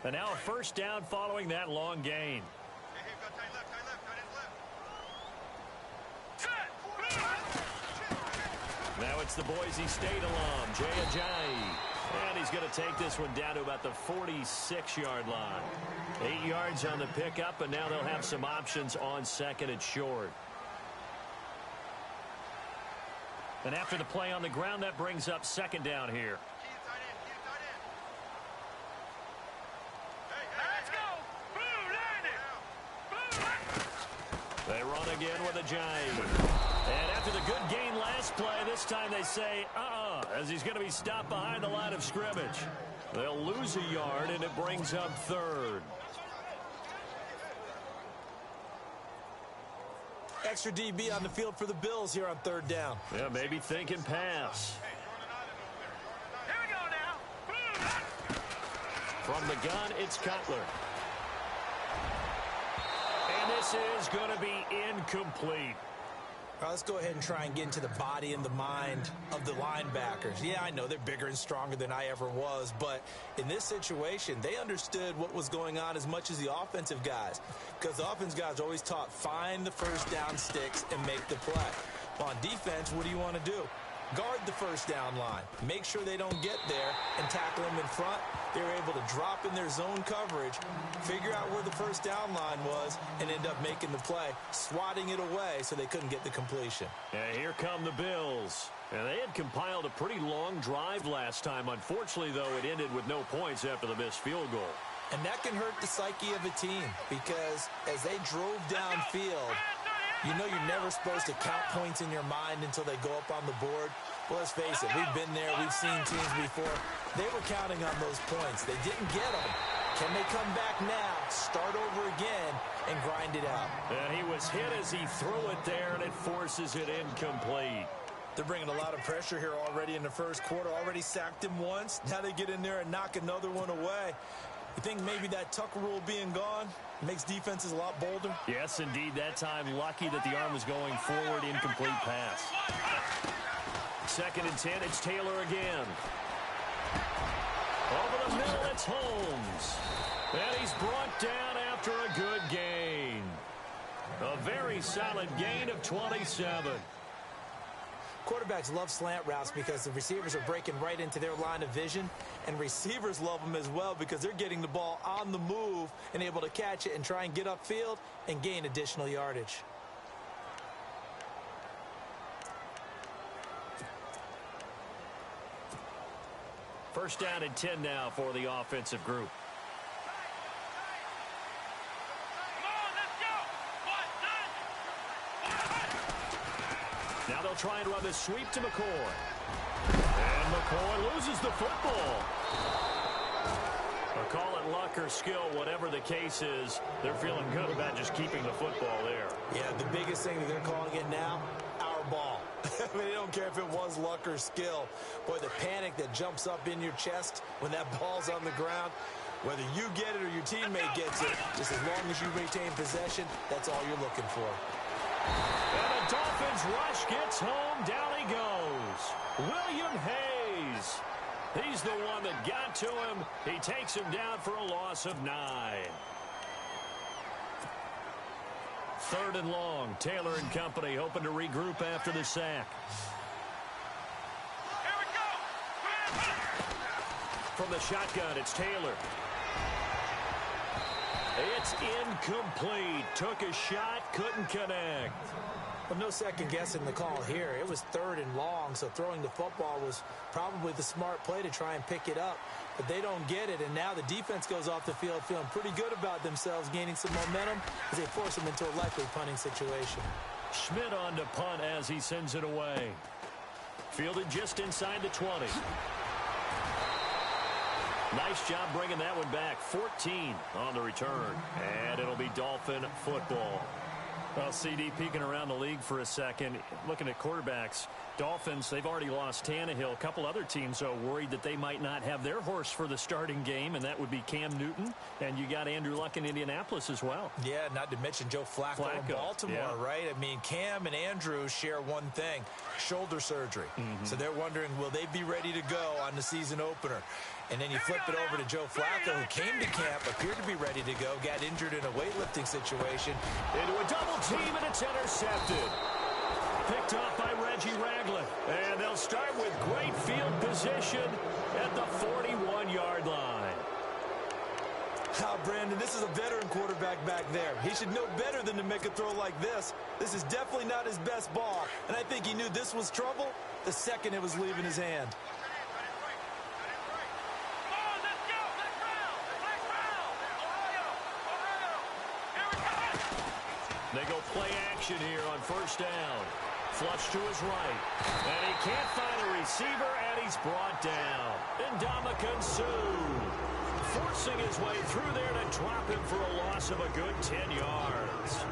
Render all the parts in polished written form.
And now a first down following that long gain. Now it's the Boise State alum, Jay Ajayi. And he's going to take this one down to about the 46-yard line. 8 yards on the pickup, and now they'll have some options on second and short. And after the play on the ground, that brings up second down here. They run again with Ajayi. And after the good gain last play, this time they say, as he's going to be stopped behind the line of scrimmage. They'll lose a yard, and it brings up third. Extra DB on the field for the Bills here on third down. Yeah, maybe thinking pass. Here we go now. From the gun, it's Cutler. And this is going to be incomplete. All right, let's go ahead and try and get into the body and the mind of the linebackers. Yeah, I know they're bigger and stronger than I ever was, but in this situation, they understood what was going on as much as the offensive guys, because the offensive guys are always taught, find the first down sticks and make the play. Well, on defense, what do you want to do? Guard the first down line. Make sure they don't get there and tackle them in front. They were able to drop in their zone coverage, figure out where the first down line was, and end up making the play, swatting it away so they couldn't get the completion. And here come the Bills. And they had compiled a pretty long drive last time. Unfortunately, though, it ended with no points after the missed field goal. And that can hurt the psyche of a team, because as they drove downfield, you know you're never supposed to count points in your mind until they go up on the board. Well, let's face it, we've been there, we've seen teams before. They were counting on those points. They didn't get them. Can they come back now, start over again, and grind it out? And he was hit as he threw it there, and it forces it incomplete. They're bringing a lot of pressure here already in the first quarter. Already sacked him once. Now they get in there and knock another one away. You think maybe that Tucker rule being gone makes defenses a lot bolder? Yes, indeed. That time, lucky that the arm was going forward. Incomplete pass. Second and 10, it's Taylor again. Over the middle, it's Holmes. And he's brought down after a good gain. A very solid gain of 27. Quarterbacks love slant routes because the receivers are breaking right into their line of vision, and receivers love them as well because they're getting the ball on the move and able to catch it and try and get upfield and gain additional yardage. First down and 10 now for the offensive group. Now they'll try and run this sweep to McCoy. And McCoy loses the football. Or call it luck or skill, whatever the case is, they're feeling good about just keeping the football there. Yeah, the biggest thing that they're calling it now, our ball. I mean, they don't care if it was luck or skill. Boy, the panic that jumps up in your chest when that ball's on the ground, whether you get it or your teammate gets it, just as long as you retain possession, that's all you're looking for. And the Dolphins rush gets home. Down he goes. William Hayes. He's the one that got to him. He takes him down for a loss of 9. Third and long. Taylor and company hoping to regroup after the sack. Here we go. From the shotgun, it's Taylor. It's incomplete. Took a shot, couldn't connect. Well, no second guessing the call here. It was third and long, so throwing the football was probably the smart play to try and pick it up. But they don't get it, and now the defense goes off the field feeling pretty good about themselves, gaining some momentum as they force them into a likely punting situation. Schmidt on to punt as he sends it away. Fielded just inside the 20. Nice job bringing that one back. 14 on the return. And it'll be Dolphin football. Well, CD peeking around the league for a second, looking at quarterbacks. Dolphins, they've already lost Tannehill. A couple other teams are worried that they might not have their horse for the starting game, and that would be Cam Newton. And you got Andrew Luck in Indianapolis as well. Yeah, not to mention Joe Flacco in Baltimore, right? I mean, Cam and Andrew share one thing, shoulder surgery. So they're wondering, will they be ready to go on the season opener? And then you flip it over to Joe Flacco, who came to camp, appeared to be ready to go, got injured in a weightlifting situation. Into a double team, and it's intercepted. Picked up by Reggie Ragland. And they'll start with great field position at the 41-yard line. Brandon, this is a veteran quarterback back there. He should know better than to make a throw like this. This is definitely not his best ball. And I think he knew this was trouble the second it was leaving his hand. They go play action here on first down. Flush to his right. And he can't find a receiver, and he's brought down. Ndamukong Suh forcing his way through there to drop him for a loss of a good 10 yards.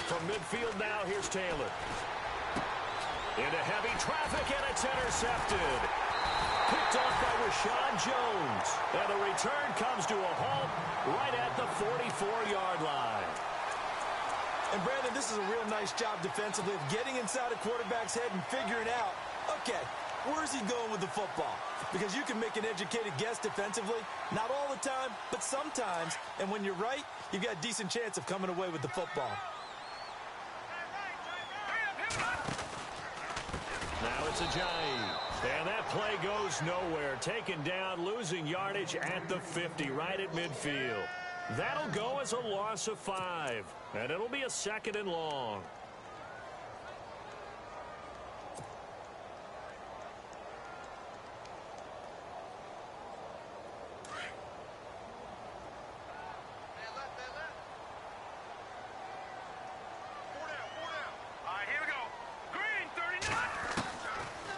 From midfield now, here's Taylor. Into heavy traffic, and it's intercepted. Picked off by Rashad Jones. And the return comes to a halt right at the 44-yard line. And, Brandon, this is a real nice job defensively of getting inside a quarterback's head and figuring out, okay, where's he going with the football? Because you can make an educated guess defensively. Not all the time, but sometimes. And when you're right, you've got a decent chance of coming away with the football. Now it's Ajayi. And that play goes nowhere. Taken down, losing yardage at the 50, right at midfield. That'll go as a loss of 5. And it'll be a 2nd and long.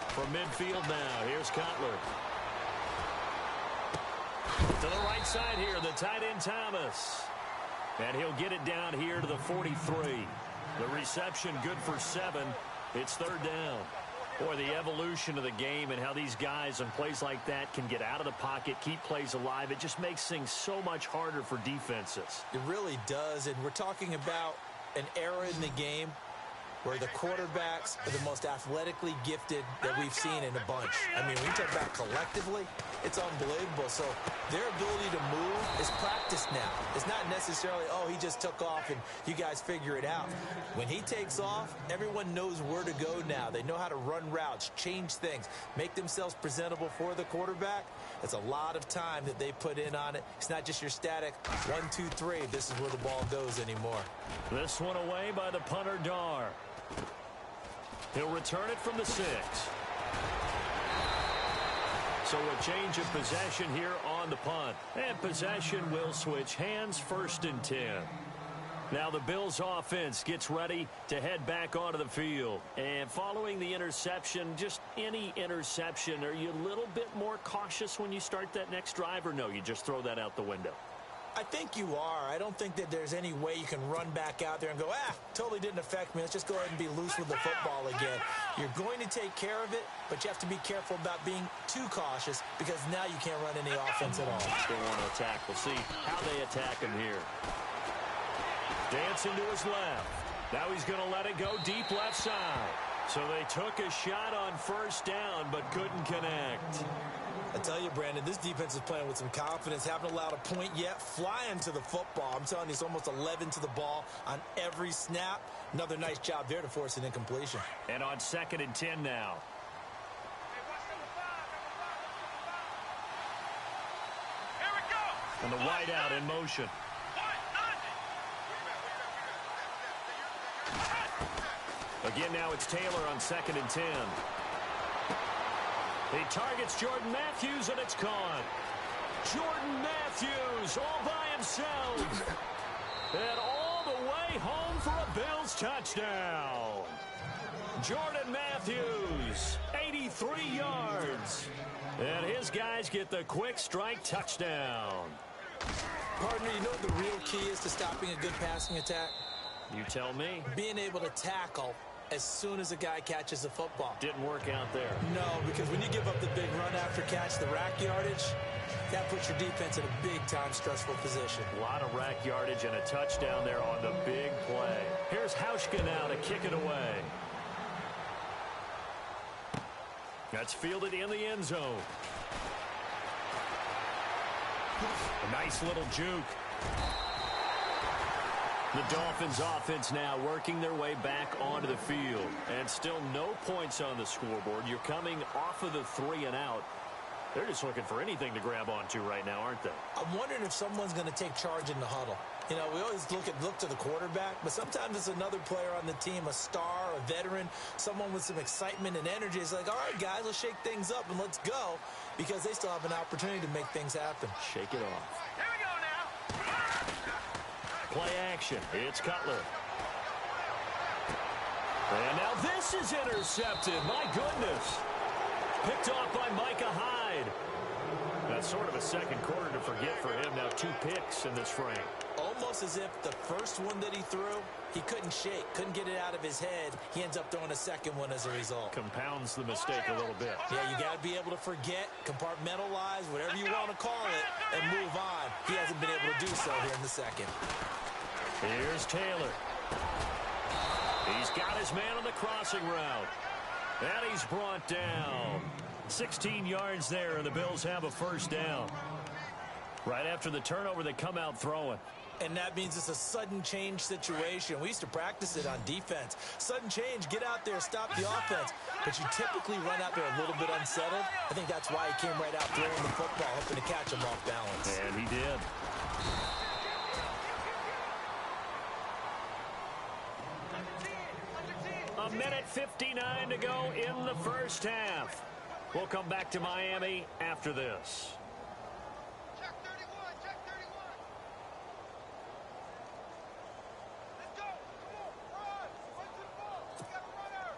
From midfield now, here's Cutler. To the right side here, the tight end Thomas. And he'll get it down here to the 43. The reception good for 7. It's 3rd down. Boy, the evolution of the game and how these guys in plays like that can get out of the pocket, keep plays alive, it just makes things so much harder for defenses. It really does, and we're talking about an era in the game where the quarterbacks are the most athletically gifted that we've seen in a bunch. I mean, when you talk about collectively, it's unbelievable. So their ability to move is practiced now. It's not necessarily, oh, he just took off and you guys figure it out. When he takes off, everyone knows where to go now. They know how to run routes, change things, make themselves presentable for the quarterback. It's a lot of time that they put in on it. It's not just your static 1, 2, 3. This is where the ball goes anymore. This one away by the punter, Dar. He'll return it from the 6. So a change of possession here on the punt. And possession will switch hands, 1st and 10. Now the Bills offense gets ready to head back onto the field. And following the interception, just any interception, are you a little bit more cautious when you start that next drive, or no, you just throw that out the window? I think you are. I don't think that there's any way you can run back out there and go, totally didn't affect me. Let's just go ahead and be loose with the football again. You're going to take care of it, but you have to be careful about being too cautious because now you can't run any offense at all. Still want to attack. We'll see how they attack him here. Dancing to his left. Now he's going to let it go deep left side. So they took a shot on 1st down, but couldn't connect. I tell you, Brandon, this defense is playing with some confidence. Haven't allowed a point yet. Flying to the football. I'm telling you, it's almost 11 to the ball on every snap. Another nice job there to force an incompletion. And on 2nd and 10 now. Here we go. And the wide out in motion. Again, now it's Taylor on 2nd and 10. He targets Jordan Matthews, and it's caught. Jordan Matthews all by himself. And all the way home for a Bills touchdown. Jordan Matthews, 83 yards. And his guys get the quick strike touchdown. Partner, you know what the real key is to stopping a good passing attack? You tell me. Being able to tackle as soon as a guy catches the football. Didn't work out there. No, because when you give up the big run after catch, the rack yardage, that puts your defense in a big-time stressful position. A lot of rack yardage and a touchdown there on the big play. Here's Hauschka now to kick it away. That's fielded in the end zone. A nice little juke. The Dolphins offense now working their way back onto the field. And still no points on the scoreboard. You're coming off of the 3 and out. They're just looking for anything to grab onto right now, aren't they? I'm wondering if someone's going to take charge in the huddle. You know, we always look to the quarterback, but sometimes it's another player on the team, a star, a veteran, someone with some excitement and energy. It's like, all right, guys, let's shake things up and let's go, because they still have an opportunity to make things happen. Shake it off. Here we go now. Play action. It's Cutler. And now this is intercepted. My goodness. Picked off by Micah Hyde. That's sort of a second quarter to forget for him. Now 2 picks in this frame. Almost as if the first one that he threw, he couldn't shake, couldn't get it out of his head. He ends up throwing a second one as a result. Compounds the mistake a little bit. Yeah, you got to be able to forget, compartmentalize, whatever you want to call it, and move on. He hasn't been able to do so here in the second. Here's Taylor. He's got his man on the crossing route. And he's brought down. 16 yards there, and the Bills have a first down. Right after the turnover, they come out throwing. And that means it's a sudden change situation. We used to practice it on defense. Sudden change, get out there, stop the offense. But you typically run out there a little bit unsettled. I think that's why he came right out throwing the football, hoping to catch him off balance. And he did. A minute 59 to go in the first half. We'll come back to Miami after this. Check 31, check 31. Let's go. Come on, run. Run to the ball. We got a runner.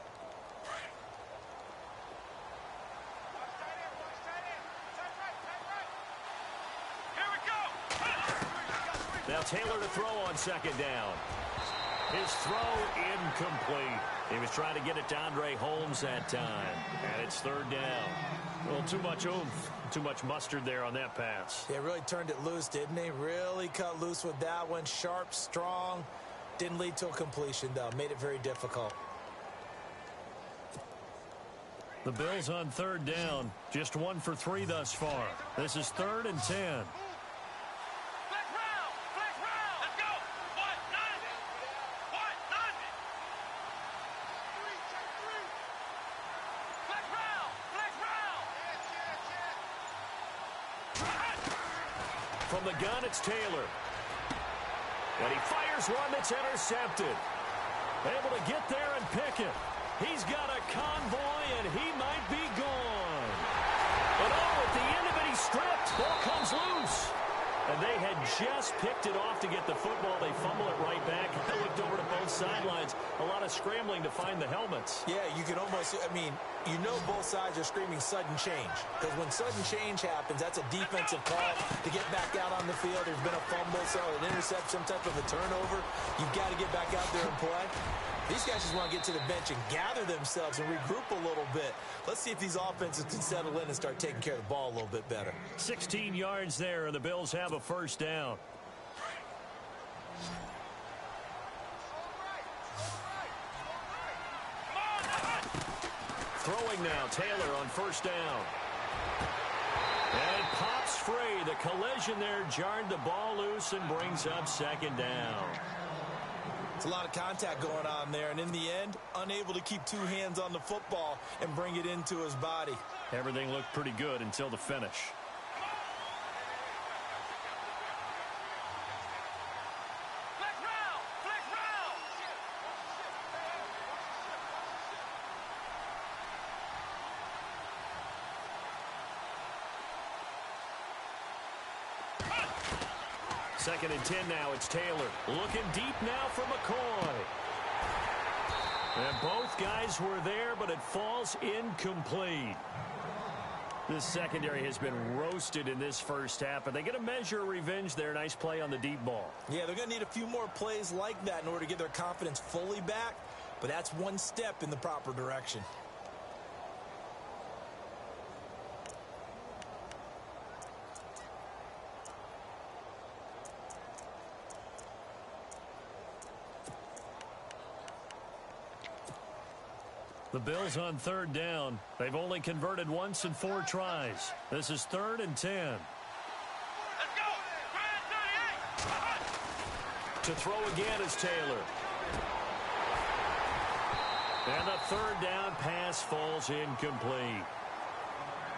Watch tight end, watch tight end. Tight right, tight right. Here we go. Now Taylor to throw on second down. His throw incomplete. He was trying to get it to Andre Holmes that time. And it's third down. A little too much oomph, too much mustard there on that pass. Yeah, really turned it loose, didn't he? Really cut loose with that one. Sharp, strong. Didn't lead to a completion, though. Made it very difficult. The Bills on third down. Just 1 for 3 thus far. This is 3rd and 10. From the gun, it's Taylor. And he fires one that's intercepted. Able to get there and pick it. He's got a convoy, and he might be gone. And oh, at the end of it, he's stripped. Ball comes loose. And they had just picked it off to get the football. They fumble it right back. I looked over to both sidelines. A lot of scrambling to find the helmets. Yeah, you can almost, I mean, you know both sides are screaming sudden change. Because when sudden change happens, that's a defensive call to get back out on the field. There's been a fumble, so an interception, some type of a turnover. You've got to get back out there and play. These guys just want to get to the bench and gather themselves and regroup a little bit. Let's see if these offenses can settle in and start taking care of the ball a little bit better. 16 yards there, and the Bills have a first down. Throwing now, Taylor on first down. And it pops free. The collision there jarred the ball loose and brings up second down. It's a lot of contact going on there, and in the end, unable to keep 2 hands on the football and bring it into his body. Everything looked pretty good until the finish. Second and 10 now. It's Taylor looking deep now for McCoy. And both guys were there, but it falls incomplete. This secondary has been roasted in this first half, but they get a measure of revenge there. Nice play on the deep ball. Yeah, they're going to need a few more plays like that in order to get their confidence fully back, but that's one step in the proper direction. The Bills on third down. They've only converted once in 4 tries. This is 3rd and 10. Let's go! To throw again is Taylor. And the 3rd down pass falls incomplete.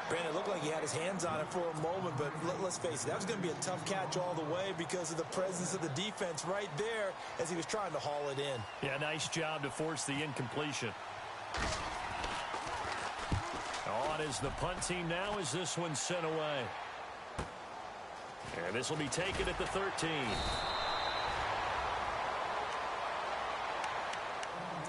Brandon, it looked like he had his hands on it for a moment, but let's face it, that was going to be a tough catch all the way because of the presence of the defense right there as he was trying to haul it in. Yeah, nice job to force the incompletion. On is the punt team now as this one's sent away. And this will be taken at the 13.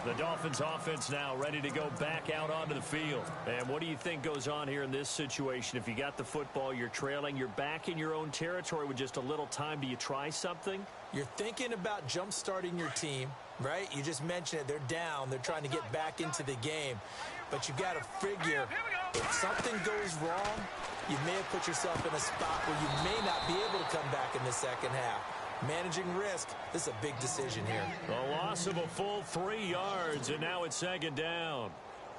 The Dolphins offense now ready to go back out onto the field. And what do you think goes on here in this situation? If you got the football, you're trailing, you're back in your own territory with just a little time. Do you try something? You're thinking about jump-starting your team, right? You just mentioned it. They're down. They're trying to get back into the game. But you've got to figure if something goes wrong, you may have put yourself in a spot where you may not be able to come back in the second half. Managing risk, this is a big decision here. A loss of a full 3 yards, and now it's 2nd down.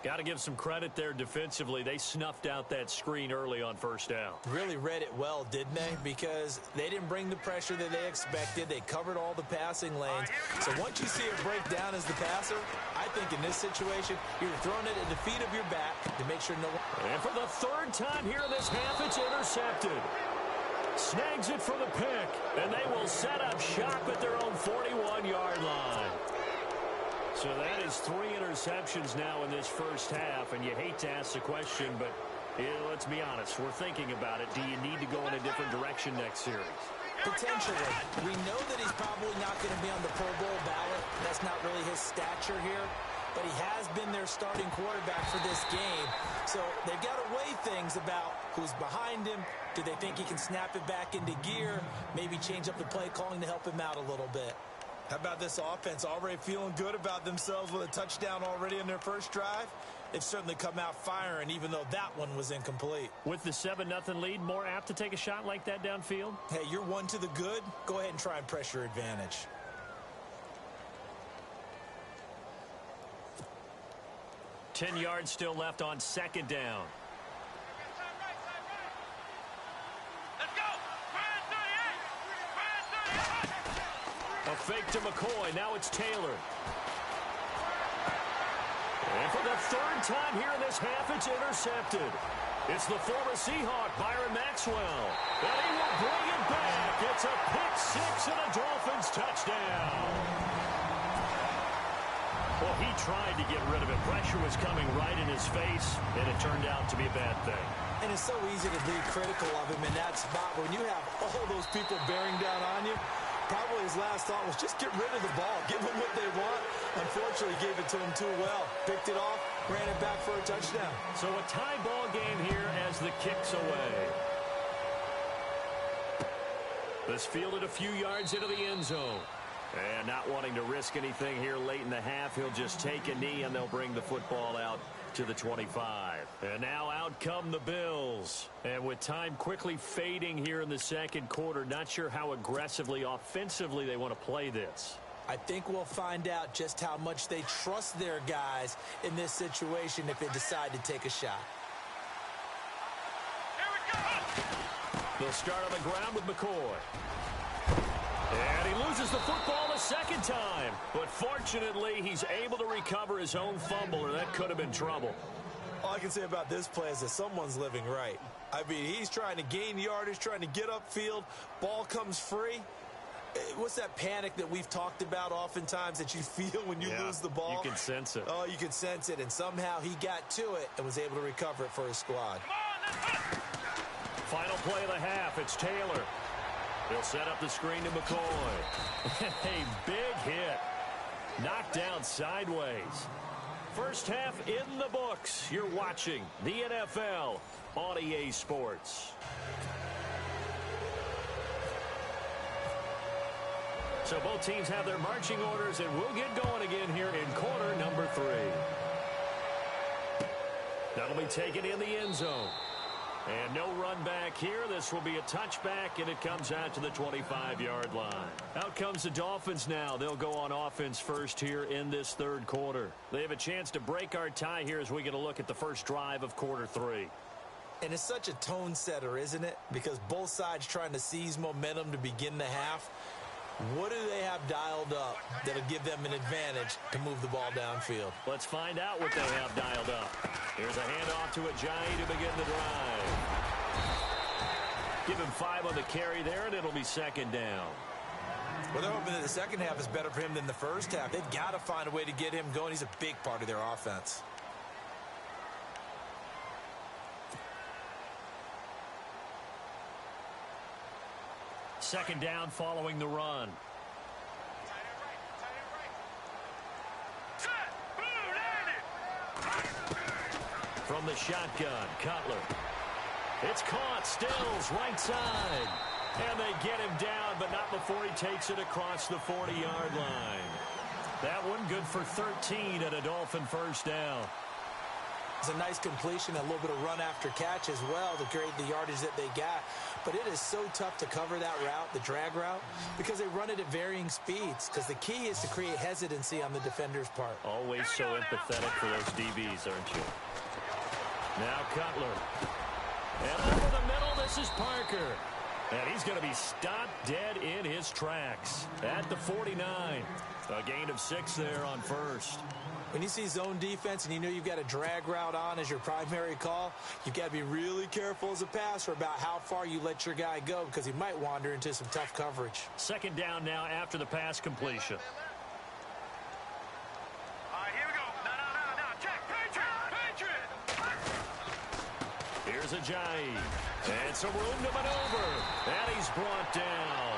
Got to give some credit there defensively. They snuffed out that screen early on 1st down. Really read it well, didn't they? Because they didn't bring the pressure that they expected. They covered all the passing lanes. So once you see it break down as the passer, I think in this situation, you're throwing it at the feet of your back to make sure no one... And for the 3rd time here in this half, it's intercepted. Snags it for the pick, and they will set up shop at their own 41-yard line. So that is 3 interceptions now in this first half, and you hate to ask the question, but let's be honest, we're thinking about it. Do you need to go in a different direction next series? Potentially. We know that he's probably not going to be on the Pro Bowl ballot. That's not really his stature here. But he has been their starting quarterback for this game. So they've got to weigh things about who's behind him. Do they think he can snap it back into gear? Maybe change up the play calling to help him out a little bit. How about this offense already feeling good about themselves with a touchdown already in their first drive? They've certainly come out firing, even though that one was incomplete. With the 7-0 lead, more apt to take a shot like that downfield? Hey, you're one to the good. Go ahead and try and press your advantage. Ten yards still left on 2nd down. A fake to McCoy. Now it's Taylor. And for the 3rd time here in this half, it's intercepted. It's the former Seahawk, Byron Maxwell. And he will bring it back. It's a pick 6 and a Dolphins touchdown. Well, he tried to get rid of it. Pressure was coming right in his face, and it turned out to be a bad thing. And it's so easy to be critical of him in that spot when you have all those people bearing down on you. Probably his last thought was just get rid of the ball. Give them what they want. Unfortunately, gave it to him too well. Picked it off, ran it back for a touchdown. So a tie ball game here as the kick's away. This fielded a few yards into the end zone. And not wanting to risk anything here late in the half, he'll just take a knee and they'll bring the football out to the 25. And now out come the Bills. And with time quickly fading here in the second quarter, not sure how aggressively, offensively they want to play this. I think we'll find out just how much they trust their guys in this situation if they decide to take a shot. They'll start on the ground with McCoy. And he loses the football a 2nd time. But fortunately, he's able to recover his own fumble, or that could have been trouble. All I can say about this play is that someone's living right. I mean, he's trying to gain yardage, trying to get upfield. Ball comes free. What's that panic that we've talked about oftentimes that you feel when you lose the ball? You can sense it. Oh, you can sense it. And somehow he got to it and was able to recover it for his squad. Final play of the half. It's Taylor. He'll set up the screen to McCoy. A big hit. Knocked down sideways. First half in the books. You're watching the NFL on EA Sports. So both teams have their marching orders, and we'll get going again here in quarter number 3. That'll be taken in the end zone. And no run back here. This will be a touchback, and it comes out to the 25-yard line. Out comes the Dolphins now. They'll go on offense first here in this third quarter. They have a chance to break our tie here as we get a look at the first drive of quarter 3. And it's such a tone setter, isn't it? Because both sides trying to seize momentum to begin the half. What do they have dialed up that'll give them an advantage to move the ball downfield? Let's find out what they have dialed up. Here's a handoff to Ajayi to begin the drive. Give him 5 on the carry there, and it'll be second down. Well, they're hoping that the second half is better for him than the first half. They've got to find a way to get him going. He's a big part of their offense. Second down following the run. From the shotgun, Cutler. It's caught, Stills, right side. And they get him down, but not before he takes it across the 40-yard line. That one good for 13 and a Dolphin first down. It's a nice completion, a little bit of run after catch as well to create the yardage that they got. But it is so tough to cover that route, the drag route, because they run it at varying speeds. Because the key is to create hesitancy on the defender's part. Always so empathetic for those DBs, aren't you? Now Cutler. And over the middle, this is Parker. And he's going to be stopped dead in his tracks at the 49. A gain of 6 there on first. When you see zone defense and you know you've got a drag route on as your primary call, you've got to be really careful as a passer about how far you let your guy go because he might wander into some tough coverage. Second down now after the pass completion. All right, here we go. No. Check. Patriot. Here's Ajayi. And some room to maneuver. And he's brought down.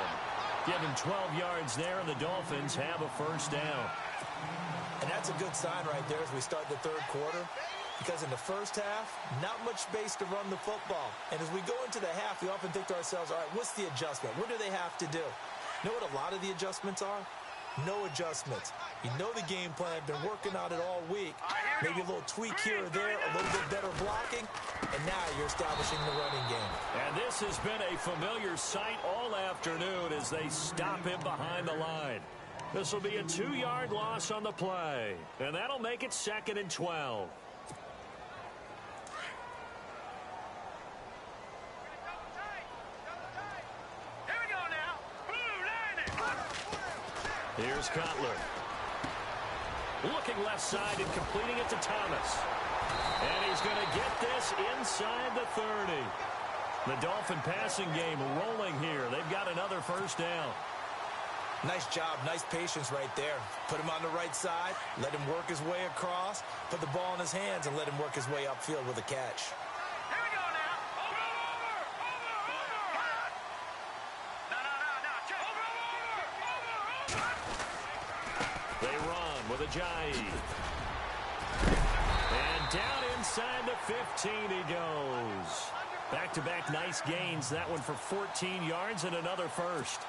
Give him 12 yards there, and the Dolphins have a first down. And that's a good sign right there as we start the third quarter. Because in the first half, not much space to run the football. And as we go into the half, we often think to ourselves, all right, what's the adjustment? What do they have to do? You know what a lot of the adjustments are? No adjustments. You know the game plan, been working on it all week. Maybe a little tweak here or there, a little bit better blocking, and now you're establishing the running game. And this has been a familiar sight all afternoon as they stop him behind the line. This will be a 2-yard loss on the play, and that'll make it 2nd and 12. Here we go now. Blue landing. Here's Cutler. Looking left side and completing it to Thomas. And he's going to get this inside the 30. The Dolphin passing game rolling here. They've got another first down. Nice job, nice patience right there. Put him on the right side, let him work his way across, put the ball in his hands, and let him work his way upfield with a catch. Here we go now. Over. No. Check. Over. They run with Ajayi. And down inside the 15 he goes. Back-to-back nice gains. That one for 14 yards and another first.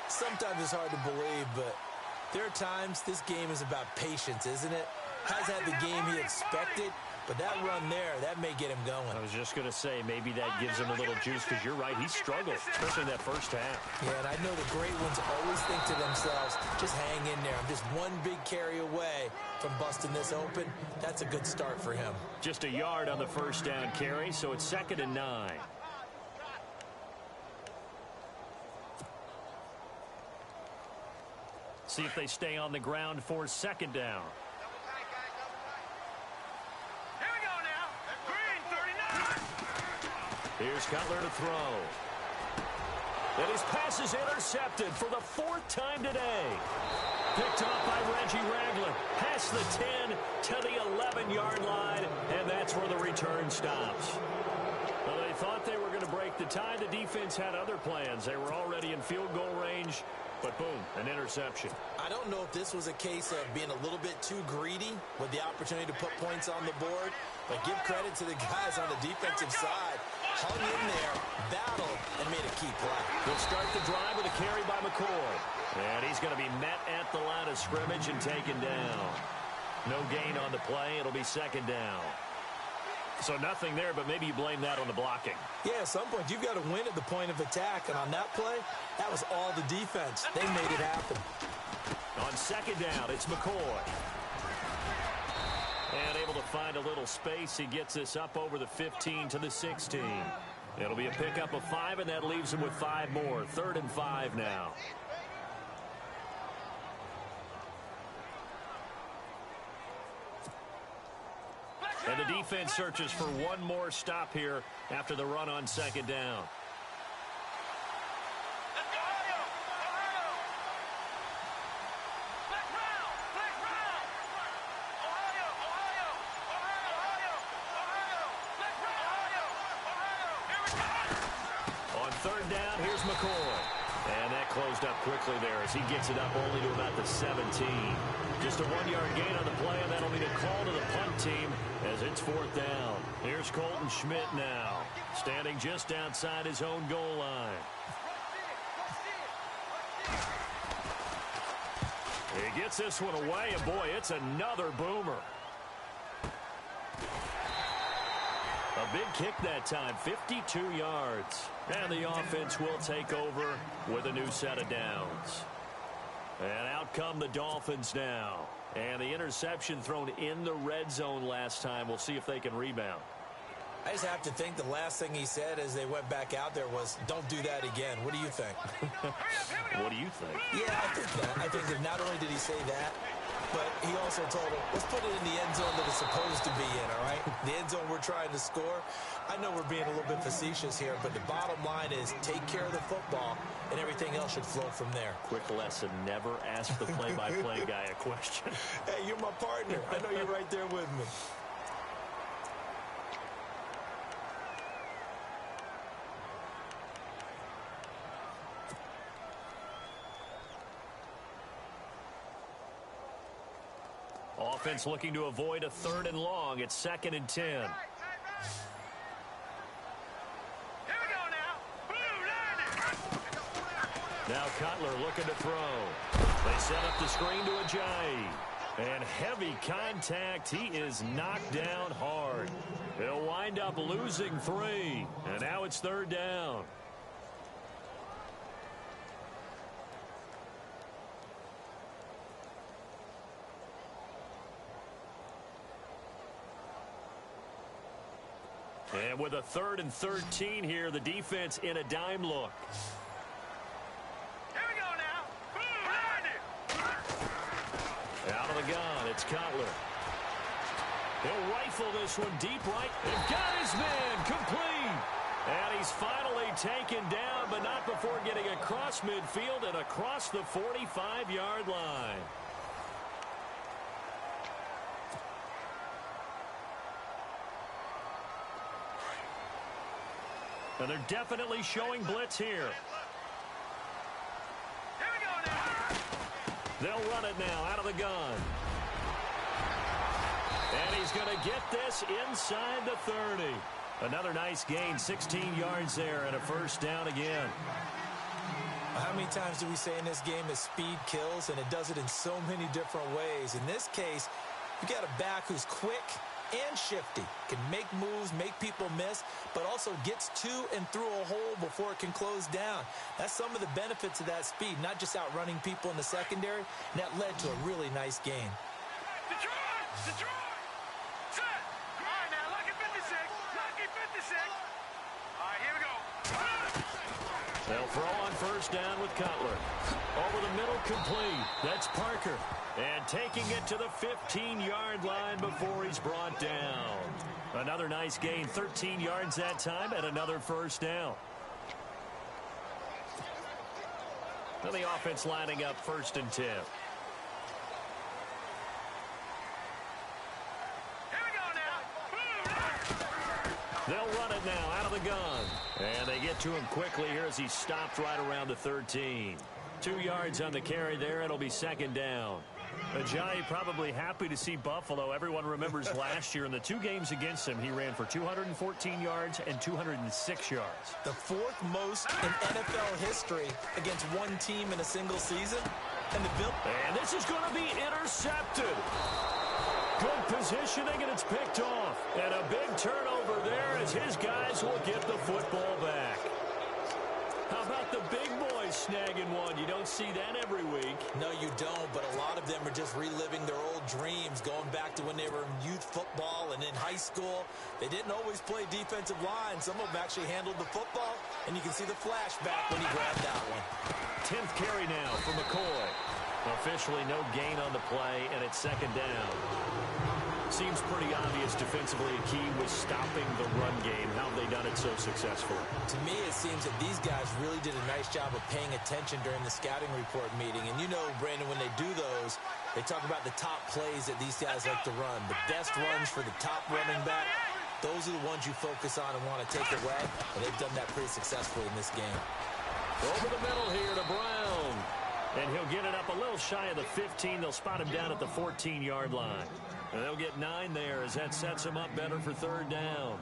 Sometimes it's hard to believe, but there are times this game is about patience, isn't it? Has had the game he expected, but that run there, that may get him going. I was just going to say, maybe that gives him a little juice, because you're right, he struggled, especially in that first half. Yeah, and I know the great ones always think to themselves, just hang in there. I'm just one big carry away from busting this open. That's a good start for him. Just a yard on the first down carry, so it's 2nd and 9. See if they stay on the ground for 2nd down. Here we go now. Green 39. Here's Cutler to throw. And his pass is intercepted for the 4th time today. Picked off by Reggie Ragland. Past the 10 to the 11-yard line, and that's where the return stops. Well, they thought they were going to break the tie. The defense had other plans. They were already in field goal range. But boom, an interception. I don't know if this was a case of being a little bit too greedy with the opportunity to put points on the board, but give credit to the guys on the defensive side. Hung in there, battled, and made a key play. They'll start the drive with a carry by McCoy. And he's going to be met at the line of scrimmage and taken down. No gain on the play. It'll be second down. So nothing there, but maybe you blame that on the blocking. Yeah, at some point, you've got to win at the point of attack. And on that play, that was all the defense. They made it happen. On second down, it's McCoy. And able to find a little space. He gets this up over the 15 to the 16. It'll be a pickup of 5, and that leaves him with 5 more. 3rd and 5 now. And the defense searches for one more stop here after the run on second down. On third down, here's McCoy. And that closed up quickly there as he gets it up only to about the 17. Just a 1-yard gain on the play, and that'll be the call to the punt team as it's 4th down. Here's Colton Schmidt now, standing just outside his own goal line. He gets this one away, and boy, it's another boomer. A big kick that time, 52 yards. And the offense will take over with a new set of downs. And out come the Dolphins now. And the interception thrown in the red zone last time. We'll see if they can rebound. I just have to think the last thing he said as they went back out there was, don't do that again. What do you think? What do you think? Yeah, I think that. I think that not only did he say that, but he also told him, let's put it in the end zone that it's supposed to be in, all right? The end zone we're trying to score. I know we're being a little bit facetious here, but the bottom line is take care of the football, and everything else should flow from there. Quick lesson, never ask the play-by-play guy a question. Hey, you're my partner. I know you're right there with me. Offense looking to avoid a 3rd and long. It's 2nd and 10. Here we go now. Now Cutler looking to throw. They set up the screen to Ajayi. And heavy contact. He is knocked down hard. He'll wind up losing 3. And now it's 3rd down. And with a 3rd and 13 here, the defense in a dime look. Here we go now. Out of the gun, it's Cutler. He'll rifle this one deep right. And got his man complete. And he's finally taken down, but not before getting across midfield and across the 45-yard line. And they're definitely showing blitz here. Here we go now. They'll run it now out of the gun. And he's going to get this inside the 30. Another nice gain, 16 yards there, and a 1st down again. How many times do we say in this game that speed kills, and it does it in so many different ways? In this case, you got a back who's quick and shifty, can make moves, make people miss, but also gets to and through a hole before it can close down. That's some of the benefits of that speed, not just outrunning people in the secondary, and that led to a really nice game. Detroit! Set! All right, now, lucky 56. Lucky 56. All right, here we go. They'll throw on 1st down with Cutler. Over the middle, complete. That's Parker. And taking it to the 15-yard line before he's brought down. Another nice gain, 13 yards that time, and another 1st down. And the offense lining up 1st and 10. Here we go now. They'll run it now out of the gun. And they get to him quickly here as he stopped right around the 13. 2 yards on the carry there. It'll be second down. Ajayi probably happy to see Buffalo. Everyone remembers last year in the 2 games against him, he ran for 214 yards and 206 yards. The 4th most in NFL history against one team in a single season. And this is going to be intercepted. Good positioning, and it's picked off. And a big turnover there as his guys will get the football back. How about the big boys snagging one? You don't see that every week. No, you don't, but a lot of them are just reliving their old dreams, going back to when they were in youth football and in high school. They didn't always play defensive line. Some of them actually handled the football, and you can see the flashback when he grabbed that one. 10th carry now for McCoy. Officially no gain on the play, and it's second down. Seems pretty obvious defensively a key was stopping the run game. How have they done it so successfully? To me, it seems that these guys really did a nice job of paying attention during the scouting report meeting. And you know, Brandon, when they do those, they talk about the top plays that these guys like to run. The best runs for the top running back, those are the ones you focus on and want to take away. And they've done that pretty successfully in this game. Over the middle here to Brown. And he'll get it up a little shy of the 15. They'll spot him down at the 14-yard line. And they'll get 9 there as that sets them up better for third down.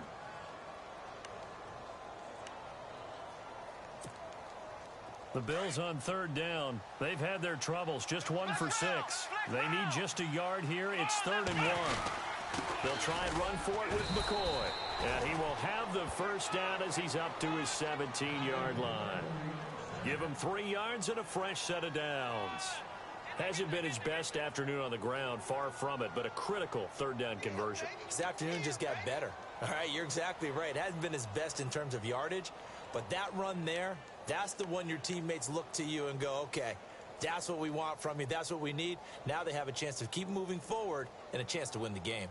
The Bills on third down. They've had their troubles. Just 1 for 6. They need just a yard here. It's 3rd and 1. They'll try and run for it with McCoy. And he will have the first down as he's up to his 17-yard line. Give him 3 yards and a fresh set of downs. Hasn't been his best afternoon on the ground, far from it, but a critical third down conversion. This afternoon just got better. All right, you're exactly right. It hasn't been his best in terms of yardage, but that run there, that's the one your teammates look to you and go, okay, that's what we want from you. That's what we need. Now they have a chance to keep moving forward and a chance to win the game.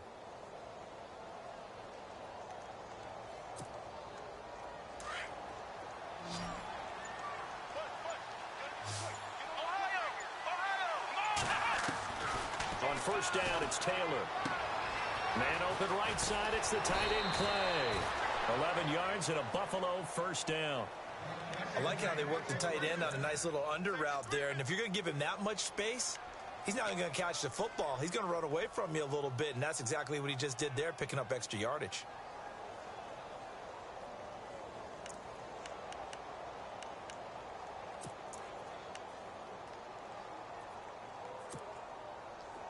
First down, it's Taylor. Man open right side, it's the tight end play. 11 yards and a Buffalo first down. I like how they work the tight end on a nice little under route there. And if you're going to give him that much space, he's not even going to catch the football. He's going to run away from you a little bit, and that's exactly what he just did there, picking up extra yardage.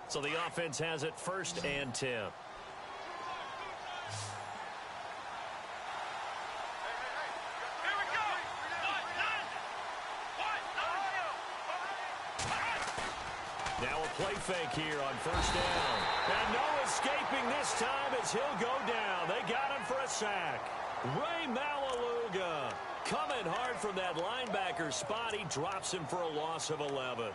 So the offense has it 1st and 10. Now a play fake here on 1st down. And no escaping this time as he'll go down. They got him for a sack. Ray Malaluga coming hard from that linebacker spot. He drops him for a loss of 11.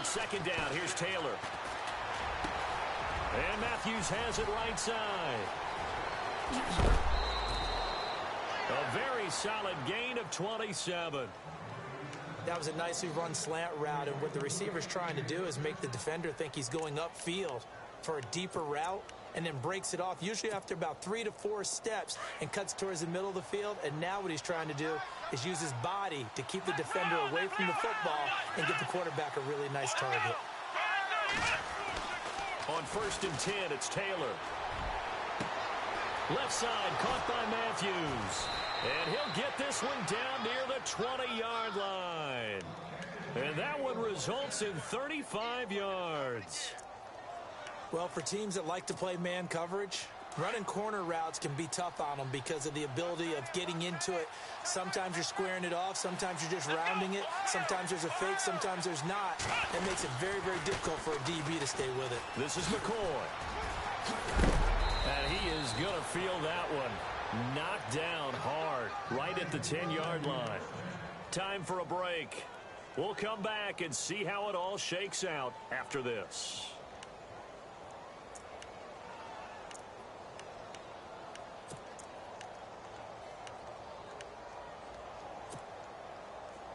Second down, here's Taylor. And Matthews has it right side. A very solid gain of 27. That was a nicely run slant route, and what the receiver's trying to do is make the defender think he's going upfield for a deeper route, and then breaks it off, usually after about 3 to 4 steps, and cuts towards the middle of the field. And now what he's trying to do is use his body to keep the defender away from the football and give the quarterback a really nice target. On 1st and 10, it's Taylor. Left side, caught by Matthews. And he'll get this one down near the 20-yard line. And that one results in 35 yards. Well, for teams that like to play man coverage, running corner routes can be tough on them because of the ability of getting into it. Sometimes you're squaring it off. Sometimes you're just rounding it. Sometimes there's a fake. Sometimes there's not. That makes it very, very difficult for a DB to stay with it. This is McCoy. And he is going to feel that one. Knocked down hard right at the 10-yard line. Time for a break. We'll come back and see how it all shakes out after this.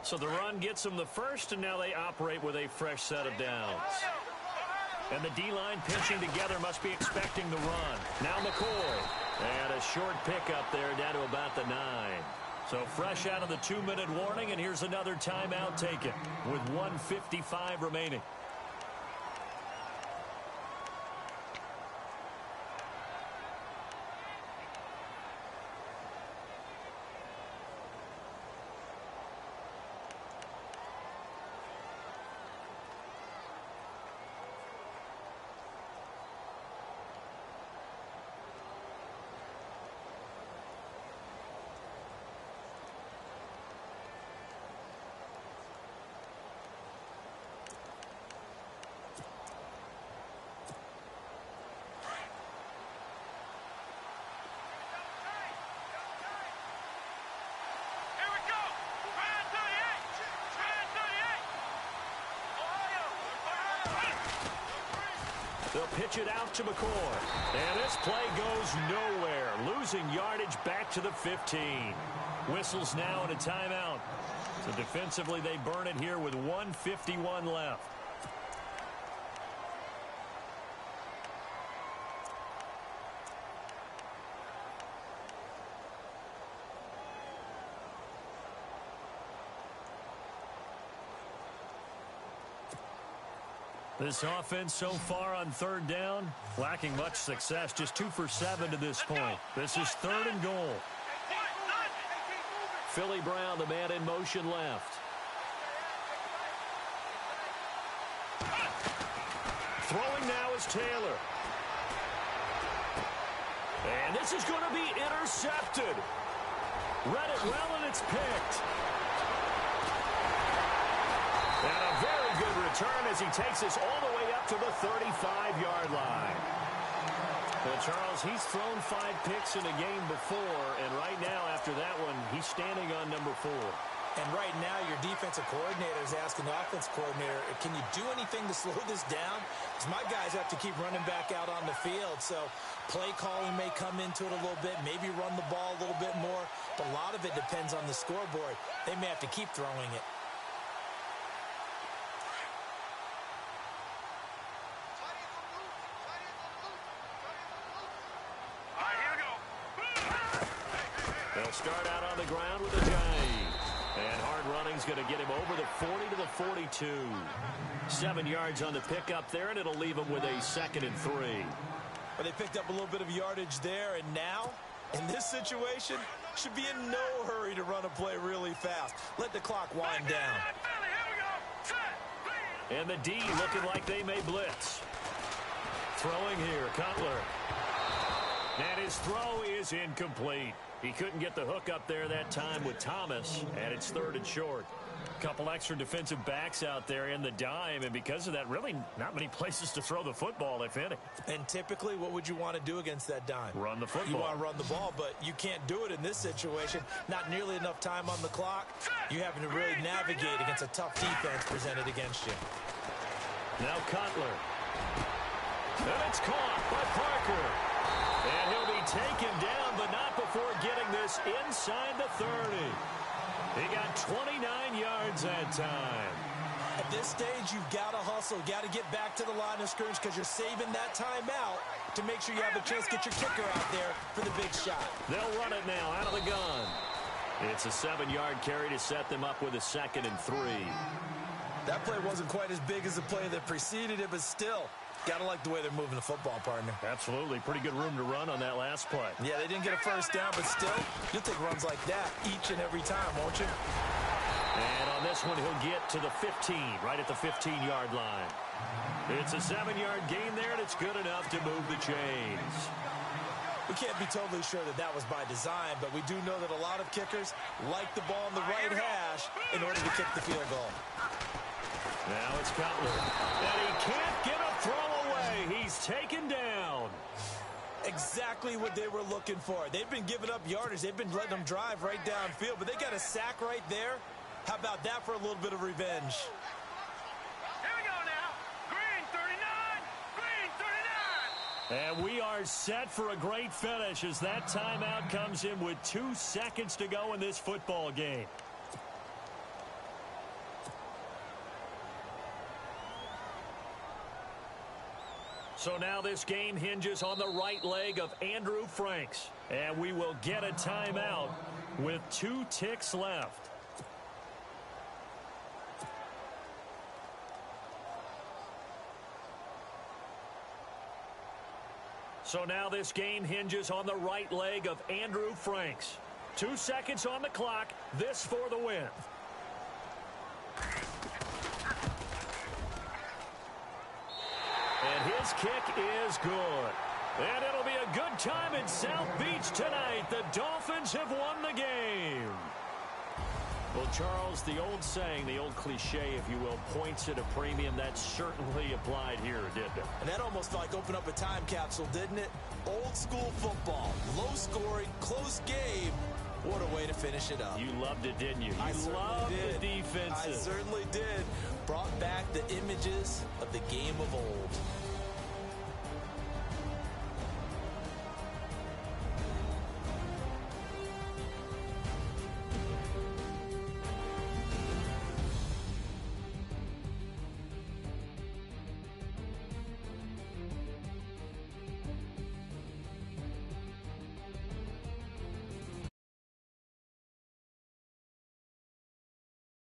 So the run gets them the first, and now they operate with a fresh set of downs. And the D-line pinching together must be expecting the run. Now McCoy. And a short pickup there down to about the 9. So fresh out of the 2-minute warning, and here's another timeout taken with 1:55 remaining. They'll pitch it out to McCoy. And this play goes nowhere. Losing yardage back to the 15. Whistles now and a timeout. So defensively they burn it here with 1:51 left. This offense so far on third down, lacking much success, just 2 for 7 to this point. This is 3rd and goal. Philly Brown, the man in motion left. Throwing now is Taylor. And this is going to be intercepted. Read it well, and it's picked. And a very good return as he takes us all the way up to the 35-yard line. Well, Charles, he's thrown 5 picks in a game before, and right now, after that one, he's standing on number 4. And right now, your defensive coordinator is asking the offensive coordinator, can you do anything to slow this down? Because my guys have to keep running back out on the field. So play calling may come into it a little bit, maybe run the ball a little bit more. But a lot of it depends on the scoreboard. They may have to keep throwing it. They'll start out on the ground with a dive. And hard running's going to get him over the 40 to the 42. 7 yards on the pickup there, and it'll leave him with a 2nd and 3. But they picked up a little bit of yardage there, and now, in this situation, should be in no hurry to run a play really fast. Let the clock wind down. And the D looking like they may blitz. Throwing here, Cutler. And his throw is incomplete. He couldn't get the hook up there that time with Thomas, and it's 3rd and short. Couple extra defensive backs out there in the dime, and because of that, really not many places to throw the football, if any. And typically, what would you want to do against that dime? Run the football. You want to run the ball, but you can't do it in this situation. Not nearly enough time on the clock. You're having to really navigate against a tough defense presented against you. Now Cutler. And it's caught by Parker. And he'll be taken down, but not before getting this inside the 30. He got 29 yards that time. At this stage, you've got to hustle, got to get back to the line of scrimmage because you're saving that timeout to make sure you have a chance to get your kicker out there for the big shot. They'll run it now out of the gun. It's a 7-yard carry to set them up with a 2nd and 3. That play wasn't quite as big as the play that preceded it, but still, got to like the way they're moving the football, partner. Absolutely. Pretty good room to run on that last play. Yeah, they didn't get a first down, but still, you'll take runs like that each and every time, won't you? And on this one, he'll get to the 15, right at the 15-yard line. It's a 7-yard gain there, and it's good enough to move the chains. We can't be totally sure that that was by design, but we do know that a lot of kickers like the ball on the right hash in order to kick the field goal. Now it's Cutler. And he can't get a throw away. He's taken down. Exactly what they were looking for. They've been giving up yardage. They've been letting them drive right downfield, but they got a sack right there. How about that for a little bit of revenge? Here we go now. Green 39. Green 39. And we are set for a great finish as that timeout comes in with 2 seconds to go in this football game. So now this game hinges on the right leg of Andrew Franks. And we will get a timeout with 2 ticks left. So now this game hinges on the right leg of Andrew Franks. 2 seconds on the clock. This for the win. And his kick is good. And it'll be a good time in South Beach tonight. The Dolphins have won the game. Well, Charles, the old saying, the old cliche, if you will, points at a premium. That certainly applied here, didn't it? And that almost felt like opened up a time capsule, didn't it? Old school football, low scoring, close game. What a way to finish it up. You loved it, didn't you? I You loved did. the defenses. I certainly did. Brought back the images of the game of old.